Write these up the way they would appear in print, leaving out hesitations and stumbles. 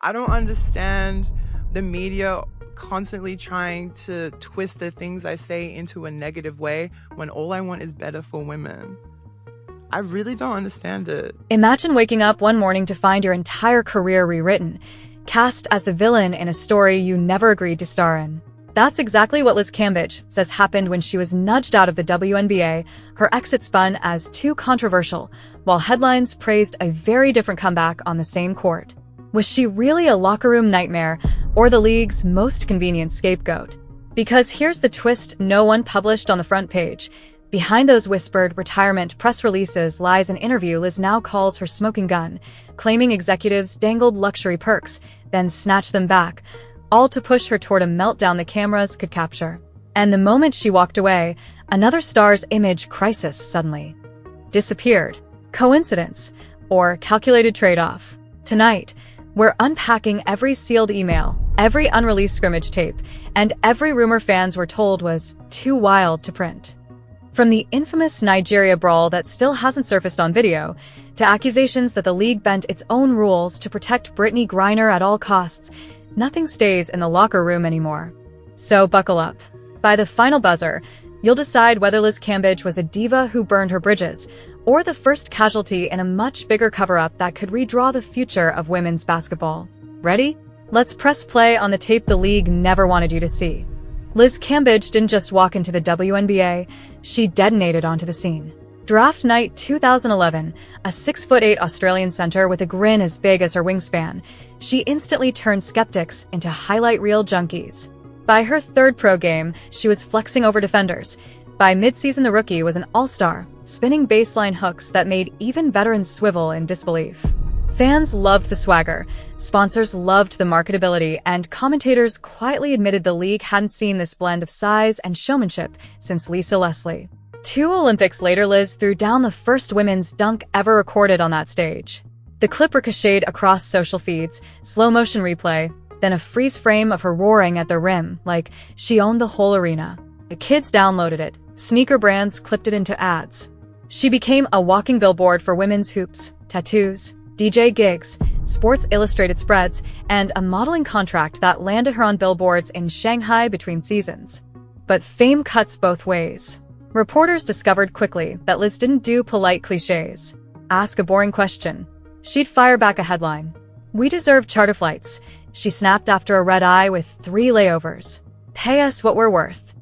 I don't understand the media constantly trying to twist the things I say into a negative way when all I want is better for women. I really don't understand it. Imagine waking up one morning to find your entire career rewritten, cast as the villain in a story you never agreed to star in. That's exactly what Liz Cambage says happened when she was nudged out of the WNBA, her exit spun as too controversial, while headlines praised a very different comeback on the same court. Was she really a locker room nightmare, or the league's most convenient scapegoat? Because here's the twist no one published on the front page. Behind those whispered retirement press releases lies an interview Liz now calls her smoking gun, claiming executives dangled luxury perks, then snatched them back, all to push her toward a meltdown the cameras could capture. And the moment she walked away, another star's image crisis suddenly disappeared. Coincidence? Or calculated trade-off? Tonight, we're unpacking every sealed email, every unreleased scrimmage tape, and every rumor fans were told was too wild to print. From the infamous Nigeria brawl that still hasn't surfaced on video, to accusations that the league bent its own rules to protect Brittany Griner at all costs, nothing stays in the locker room anymore. So buckle up. By the final buzzer, you'll decide whether Liz Cambage was a diva who burned her bridges, or the first casualty in a much bigger cover-up that could redraw the future of women's basketball. Ready? Let's press play on the tape the league never wanted you to see. Liz Cambage didn't just walk into the WNBA, she detonated onto the scene. Draft night 2011, a 6'8" Australian center with a grin as big as her wingspan, she instantly turned skeptics into highlight reel junkies. By her third pro game, she was flexing over defenders. By midseason, the rookie was an all-star, spinning baseline hooks that made even veterans swivel in disbelief. Fans loved the swagger, sponsors loved the marketability, and commentators quietly admitted the league hadn't seen this blend of size and showmanship since Lisa Leslie. 2 Olympics later, Liz threw down the first women's dunk ever recorded on that stage. The clip ricocheted across social feeds, slow-motion replay, then a freeze frame of her roaring at the rim like she owned the whole arena. The kids downloaded it, sneaker brands clipped it into ads. She became a walking billboard for women's hoops, tattoos, DJ gigs, Sports Illustrated spreads, and a modeling contract that landed her on billboards in Shanghai between seasons. But fame cuts both ways. Reporters discovered quickly that Liz didn't do polite cliches. Ask a boring question. She'd fire back a headline. "We deserve charter flights," she snapped after a red eye with 3 layovers. "Pay us what we're worth."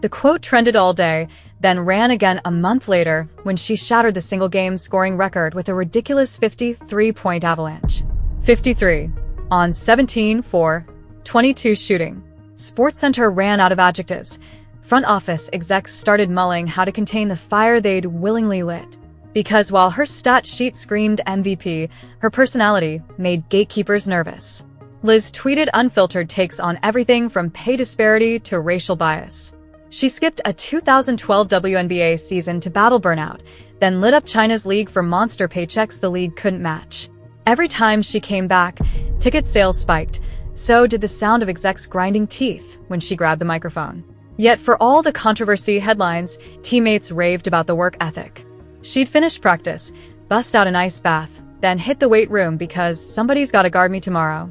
The quote trended all day, then ran again a month later when she shattered the single-game scoring record with a ridiculous 53-point avalanche. 53. On 17 for 22 shooting. SportsCenter ran out of adjectives. Front office execs started mulling how to contain the fire they'd willingly lit. Because while her stat sheet screamed MVP, her personality made gatekeepers nervous. Liz tweeted unfiltered takes on everything from pay disparity to racial bias. She skipped a 2012 WNBA season to battle burnout, then lit up China's league for monster paychecks the league couldn't match. Every time she came back, ticket sales spiked. So did the sound of execs grinding teeth when she grabbed the microphone. Yet for all the controversy headlines, teammates raved about the work ethic. She'd finish practice, bust out an ice bath, then hit the weight room because somebody's gotta guard me tomorrow.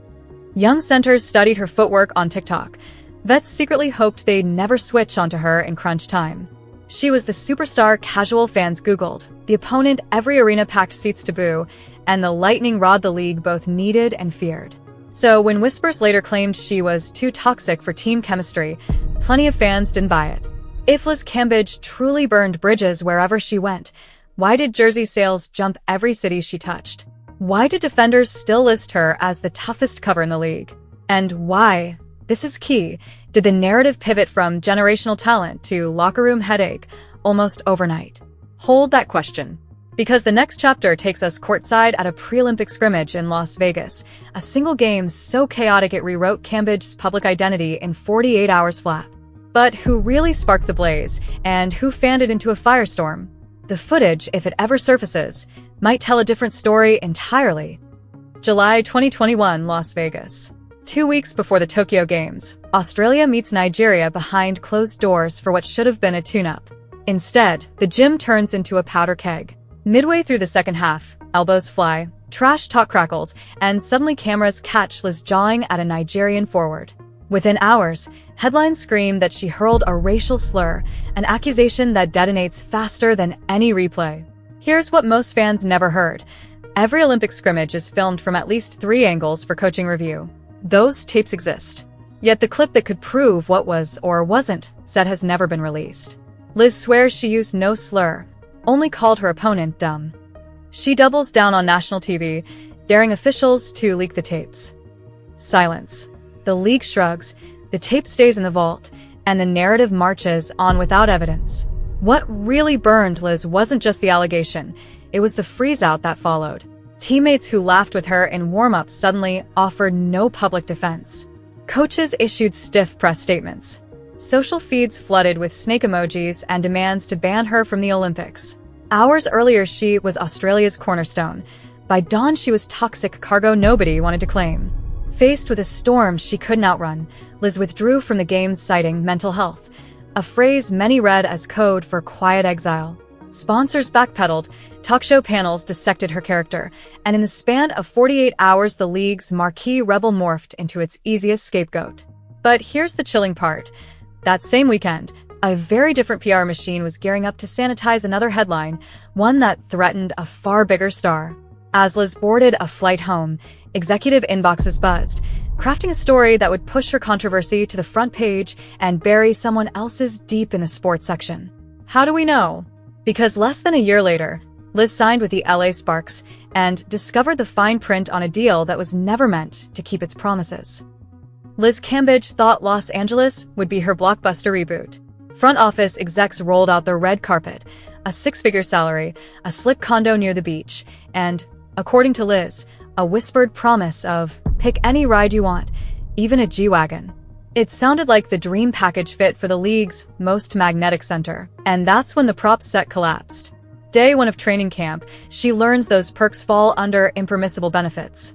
Young centers studied her footwork on TikTok. Vets secretly hoped they'd never switch onto her in crunch time. She was the superstar casual fans Googled, the opponent every arena packed seats to boo, and the lightning rod the league both needed and feared. So when whispers later claimed she was too toxic for team chemistry, plenty of fans didn't buy it. If Liz Cambage truly burned bridges wherever she went, why did jersey sales jump every city she touched? Why did defenders still list her as the toughest cover in the league? And why, this is key, did the narrative pivot from generational talent to locker room headache almost overnight? Hold that question. Because the next chapter takes us courtside at a pre-Olympic scrimmage in Las Vegas, a single game so chaotic it rewrote Cambage's public identity in 48 hours flat. But who really sparked the blaze, and who fanned it into a firestorm? The footage, if it ever surfaces, might tell a different story entirely. July 2021, Las Vegas. 2 weeks before the Tokyo Games, Australia meets Nigeria behind closed doors for what should have been a tune-up. Instead, the gym turns into a powder keg. Midway through the second half, elbows fly, Trash talk crackles, and suddenly cameras catch Liz jawing at a Nigerian forward. Within hours, headlines scream that she hurled a racial slur, an accusation that detonates faster than any replay. Here's what most fans never heard. Every Olympic scrimmage is filmed from at least 3 angles for coaching review. Those tapes exist. Yet the clip that could prove what was or wasn't said has never been released. Liz swears she used no slur, only called her opponent dumb. She doubles down on national TV, daring officials to leak the tapes. Silence. The league shrugs, the tape stays in the vault, and the narrative marches on without evidence. What really burned Liz wasn't just the allegation, it was the freeze-out that followed. Teammates who laughed with her in warm-ups suddenly offered no public defense. Coaches issued stiff press statements. Social feeds flooded with snake emojis and demands to ban her from the Olympics. Hours earlier, she was Australia's cornerstone. By dawn, she was toxic cargo nobody wanted to claim. Faced with a storm she couldn't outrun, Liz withdrew from the games citing mental health, a phrase many read as code for quiet exile. Sponsors backpedaled, talk show panels dissected her character, and in the span of 48 hours the league's marquee rebel morphed into its easiest scapegoat. But here's the chilling part. That same weekend, a very different PR machine was gearing up to sanitize another headline, one that threatened a far bigger star. As Liz boarded a flight home, executive inboxes buzzed, crafting a story that would push her controversy to the front page and bury someone else's deep in the sports section. How do we know? Because less than a year later, Liz signed with the LA Sparks and discovered the fine print on a deal that was never meant to keep its promises. Liz Cambage thought Los Angeles would be her blockbuster reboot. Front office execs rolled out the red carpet, a 6-figure salary, a slick condo near the beach, and, according to Liz, a whispered promise of, pick any ride you want, even a G-Wagon. It sounded like the dream package fit for the league's most magnetic center. And that's when the prop set collapsed. Day 1 of training camp, she learns those perks fall under impermissible benefits.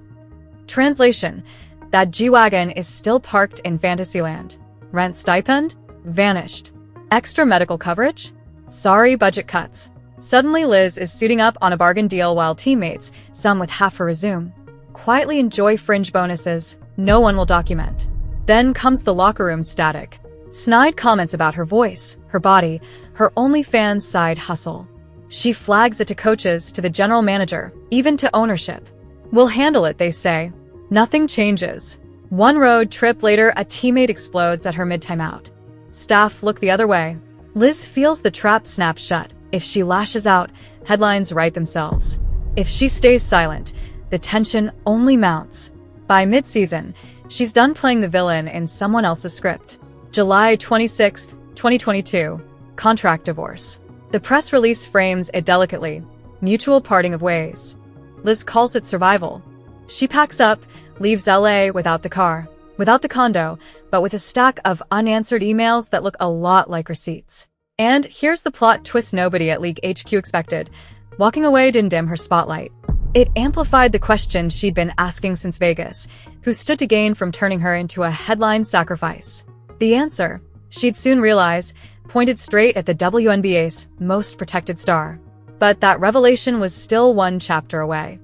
Translation: that G-Wagon is still parked in Fantasyland. Rent stipend? Vanished. Extra medical coverage? Sorry, budget cuts. Suddenly Liz is suiting up on a bargain deal while teammates, some with half a resume, quietly enjoy fringe bonuses no one will document. Then comes the locker room static. Snide comments about her voice, her body, her OnlyFans side hustle. She flags it to coaches, to the general manager, even to ownership. We'll handle it, they say. Nothing changes. One road trip later, a teammate explodes at her mid-timeout. Staff look the other way. Liz feels the trap snap shut. If she lashes out, headlines write themselves. If she stays silent, the tension only mounts. By mid-season, she's done playing the villain in someone else's script. July 26, 2022. Contract divorce. The press release frames it delicately. Mutual parting of ways. Liz calls it survival. She packs up, leaves LA without the car, without the condo, but with a stack of unanswered emails that look a lot like receipts. And here's the plot twist nobody at League HQ expected. Walking away didn't dim her spotlight. It amplified the question she'd been asking since Vegas, who stood to gain from turning her into a headline sacrifice. The answer, she'd soon realize, pointed straight at the WNBA's most protected star. But that revelation was still one chapter away.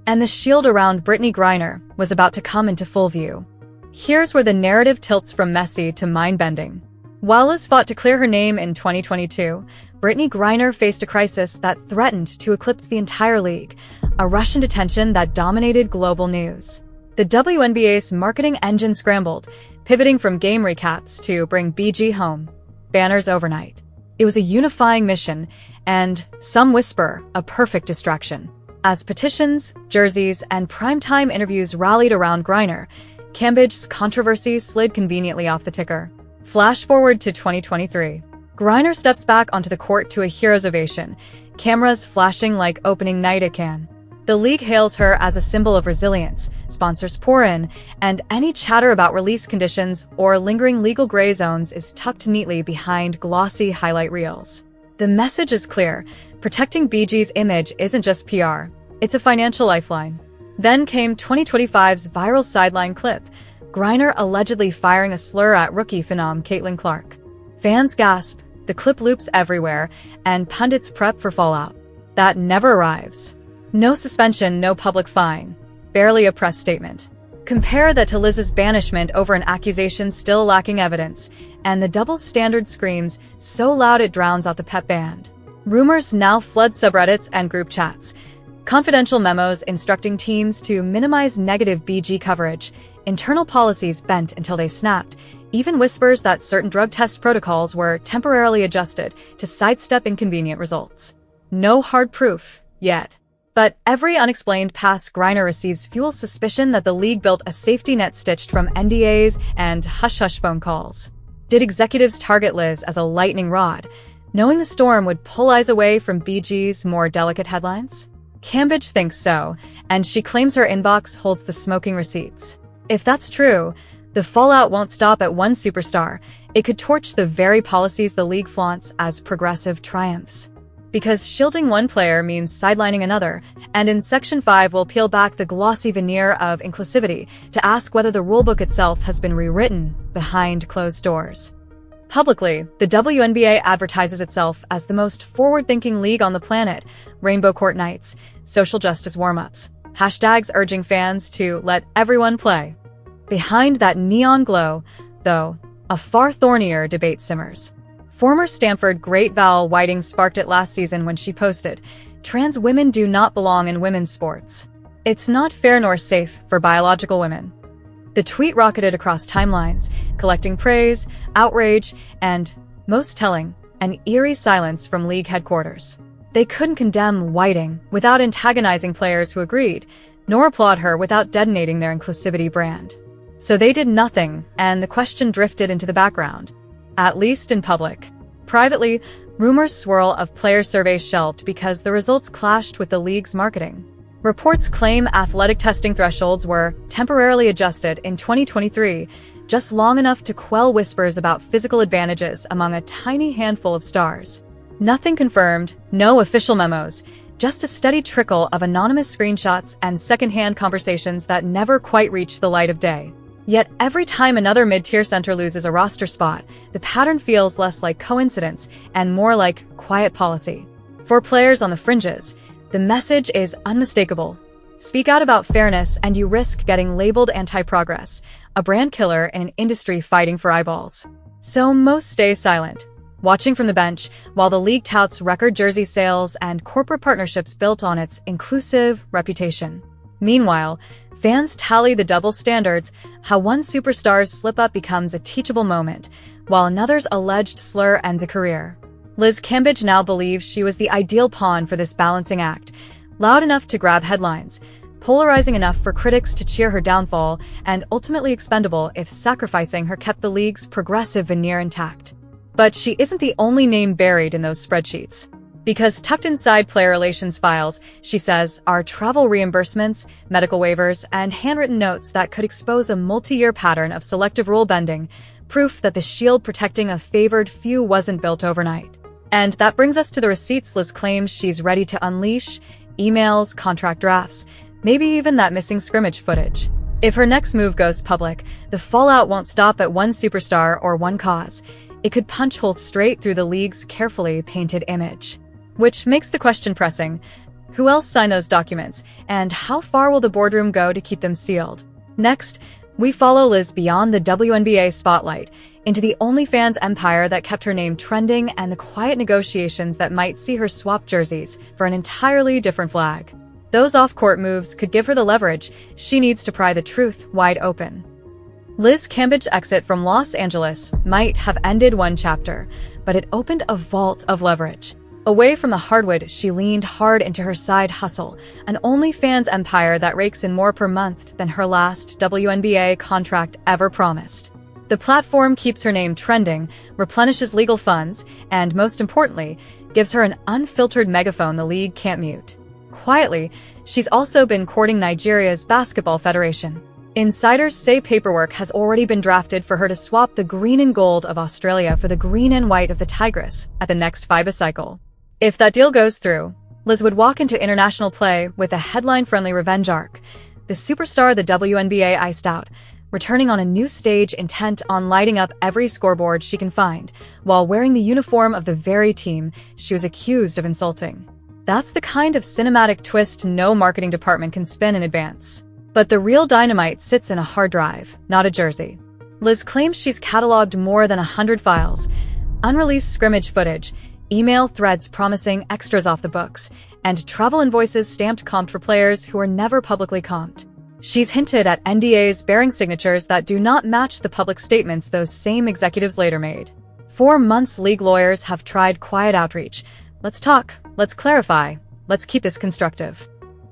And the shield around Brittany Griner was about to come into full view. Here's where the narrative tilts from messy to mind-bending. While Liz fought to clear her name in 2022, Brittany Griner faced a crisis that threatened to eclipse the entire league, a Russian detention that dominated global news. The WNBA's marketing engine scrambled, pivoting from game recaps to bring BG home. Banners overnight. It was a unifying mission, and, some whisper, a perfect distraction. As petitions, jerseys, and primetime interviews rallied around Griner, Cambage's controversy slid conveniently off the ticker. Flash forward to 2023. Griner steps back onto the court to a hero's ovation, cameras flashing like opening night at Cannes. The league hails her as a symbol of resilience, sponsors pour in, and any chatter about release conditions or lingering legal gray zones is tucked neatly behind glossy highlight reels. The message is clear. Protecting BG's image isn't just PR. It's a financial lifeline. Then came 2025's viral sideline clip, Griner allegedly firing a slur at rookie phenom Caitlin Clark. Fans gasp, the clip loops everywhere, and pundits prep for fallout. That never arrives. No suspension, no public fine. Barely a press statement. Compare that to Liz's banishment over an accusation still lacking evidence, and the double standard screams so loud it drowns out the pep band. Rumors now flood subreddits and group chats. Confidential memos instructing teams to minimize negative BG coverage, internal policies bent until they snapped, even whispers that certain drug test protocols were temporarily adjusted to sidestep inconvenient results. No hard proof, yet. But every unexplained pass Griner receives fuels suspicion that the league built a safety net stitched from NDAs and hush-hush phone calls. Did executives target Liz as a lightning rod, knowing the storm would pull eyes away from BG's more delicate headlines? Cambage thinks so, and she claims her inbox holds the smoking receipts. If that's true, the fallout won't stop at one superstar. It could torch the very policies the league flaunts as progressive triumphs. Because shielding one player means sidelining another, and in Section 5 we'll peel back the glossy veneer of inclusivity to ask whether the rulebook itself has been rewritten behind closed doors. Publicly, the WNBA advertises itself as the most forward-thinking league on the planet, rainbow court nights, social justice warm-ups, hashtags urging fans to let everyone play. Behind that neon glow, though, a far thornier debate simmers. Former Stanford great Val Whiting sparked it last season when she posted, "Trans women do not belong in women's sports. It's not fair nor safe for biological women." The tweet rocketed across timelines, collecting praise, outrage, and, most telling, an eerie silence from league headquarters. They couldn't condemn Whiting without antagonizing players who agreed, nor applaud her without detonating their inclusivity brand. So they did nothing, and the question drifted into the background. At least in public. Privately, rumors swirl of player surveys shelved because the results clashed with the league's marketing. Reports claim athletic testing thresholds were temporarily adjusted in 2023, just long enough to quell whispers about physical advantages among a tiny handful of stars. Nothing confirmed, no official memos, just a steady trickle of anonymous screenshots and secondhand conversations that never quite reached the light of day. Yet every time another mid-tier center loses a roster spot, the pattern feels less like coincidence and more like quiet policy. For players on the fringes, the message is unmistakable. Speak out about fairness and you risk getting labeled anti-progress, a brand killer in an industry fighting for eyeballs. So most stay silent, watching from the bench while the league touts record jersey sales and corporate partnerships built on its inclusive reputation. Meanwhile, fans tally the double standards, how one superstar's slip-up becomes a teachable moment, while another's alleged slur ends a career. Liz Cambage now believes she was the ideal pawn for this balancing act, loud enough to grab headlines, polarizing enough for critics to cheer her downfall, and ultimately expendable if sacrificing her kept the league's progressive veneer intact. But she isn't the only name buried in those spreadsheets. Because tucked inside player relations files, she says, are travel reimbursements, medical waivers, and handwritten notes that could expose a multi-year pattern of selective rule bending, proof that the shield protecting a favored few wasn't built overnight. And that brings us to the receipts Liz claims she's ready to unleash: emails, contract drafts, maybe even that missing scrimmage footage. If her next move goes public, the fallout won't stop at one superstar or one cause. It could punch holes straight through the league's carefully painted image. Which makes the question pressing: who else signed those documents, and how far will the boardroom go to keep them sealed? Next, we follow Liz beyond the WNBA spotlight, into the OnlyFans empire that kept her name trending and the quiet negotiations that might see her swap jerseys for an entirely different flag. Those off-court moves could give her the leverage she needs to pry the truth wide open. Liz Cambage's exit from Los Angeles might have ended one chapter, but it opened a vault of leverage. Away from the hardwood, she leaned hard into her side hustle, an OnlyFans empire that rakes in more per month than her last WNBA contract ever promised. The platform keeps her name trending, replenishes legal funds, and most importantly, gives her an unfiltered megaphone the league can't mute. Quietly, she's also been courting Nigeria's basketball federation. Insiders say paperwork has already been drafted for her to swap the green and gold of Australia for the green and white of the Tigress at the next FIBA cycle. If that deal goes through, Liz would walk into international play with a headline-friendly revenge arc, the superstar the WNBA iced out, returning on a new stage intent on lighting up every scoreboard she can find, while wearing the uniform of the very team she was accused of insulting. That's the kind of cinematic twist no marketing department can spin in advance. But the real dynamite sits in a hard drive, not a jersey. Liz claims she's cataloged more than 100 files, unreleased scrimmage footage, email threads promising extras off the books, and travel invoices stamped comped for players who were never publicly comped. She's hinted at NDAs bearing signatures that do not match the public statements those same executives later made. 4 months league lawyers have tried quiet outreach. Let's talk, let's clarify, let's keep this constructive.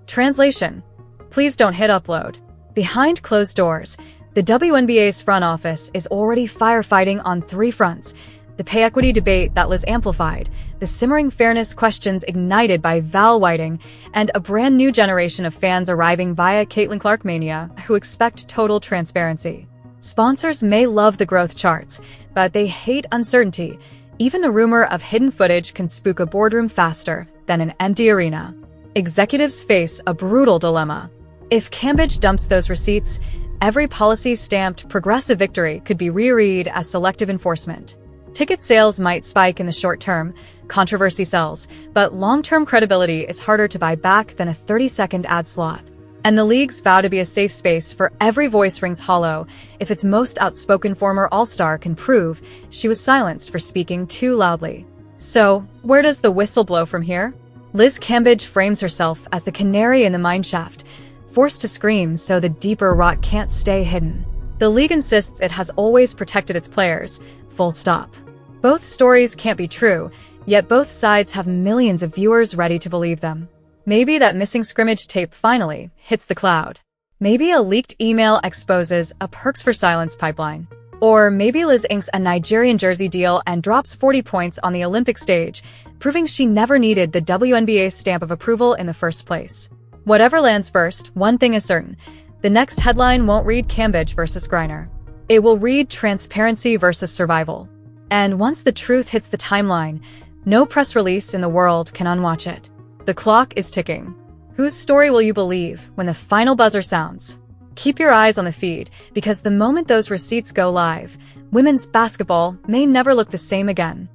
Translation: please don't hit upload. Behind closed doors, the WNBA's front office is already firefighting on 3 fronts: the pay equity debate that Liz amplified, the simmering fairness questions ignited by Val Whiting, and a brand new generation of fans arriving via Caitlin Clark mania who expect total transparency. Sponsors may love the growth charts, but they hate uncertainty. Even the rumor of hidden footage can spook a boardroom faster than an empty arena. Executives face a brutal dilemma. If Cambage dumps those receipts, every policy-stamped progressive victory could be reread as selective enforcement. Ticket sales might spike in the short term, controversy sells, but long-term credibility is harder to buy back than a 30-second ad slot. And the leagues vow to be a safe space for every voice rings hollow if its most outspoken former all-star can prove she was silenced for speaking too loudly. So, where does the whistle blow from here? Liz Cambage frames herself as the canary in the mineshaft, forced to scream so the deeper rot can't stay hidden. The league insists it has always protected its players, full stop. Both stories can't be true, yet both sides have millions of viewers ready to believe them. Maybe that missing scrimmage tape finally hits the cloud. Maybe a leaked email exposes a perks for silence pipeline. Or maybe Liz inks a Nigerian jersey deal and drops 40 points on the Olympic stage, proving she never needed the WNBA's stamp of approval in the first place. Whatever lands first, one thing is certain: the next headline won't read Cambage versus Griner. It will read transparency versus survival. And once the truth hits the timeline, no press release in the world can unwatch it. The clock is ticking. Whose story will you believe when the final buzzer sounds? Keep your eyes on the feed, because the moment those receipts go live, women's basketball may never look the same again.